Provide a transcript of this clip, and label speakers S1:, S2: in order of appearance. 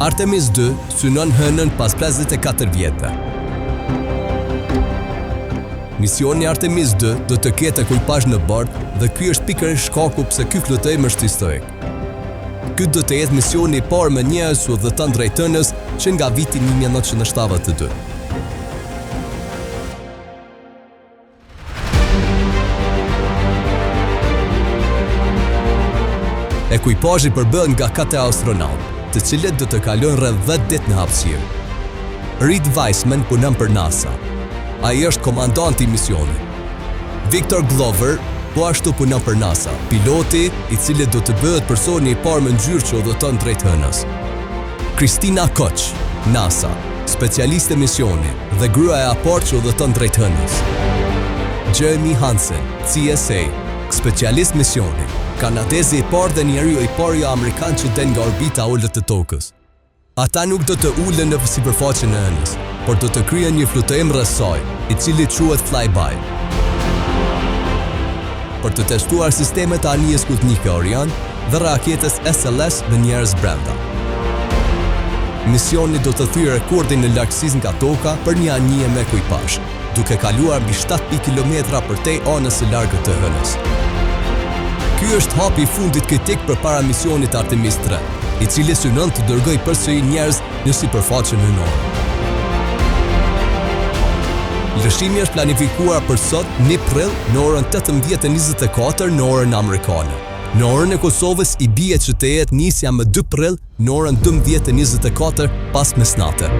S1: Artemis 2 synon hënën pas 54 vjetë. Misioni Artemis 2 do të ketë ekipazh në bord dhe ky është pikërisht shkaku pse ky flotërim është historik. Ky do të jetë misioni i parë me njerëz udhëton drejt hënës që nga viti 1972. Ekipazhi përbëhet nga 4 astronautë, të cilët do të kalojnë rreth 10 ditë në hapësirë. Reed Weissman punon për NASA. Ai është komandanti i misionit. Victor Glover po ashtu punon për NASA, piloti i cili do të bëhet personi i parë me ngjyrë që udhëton drejt hënës. Christina Koch, NASA, specialiste misioni dhe gruaja e aport që udhëton drejt hënës. Jeremy Hansen, CSA, specialist misioni, kanadezi i parë dhe njeriu i parë amerikan që del nga orbita ulët të tokës. Ata nuk do të ulen në sipërfaqen e hënës, por do të kryejnë një flutërim rreth saj, i cili quhet flyby. Për të testuar sistemet e anijes Sputnik Orion dhe raketës SLS me njerëz brenda. Misioni do të thyejë rekordin në lartësisë nga toka për një anije me ekipazh, duke kaluar mbi 7 kilometra përtej anës së largët të hënës. Ky është hapi i fundit kritik përpara misionit Artemis 3, i cili synon të dërgojë përsëri njerëz në sipërfaqen hënore. Lëshimi është planifikuar për sot 1 prill në orën 18:24 në orën amerikane. Në orën e Kosovës i bie që të jetë nisja më 2 prill në orën 12:24 pas mesnatë.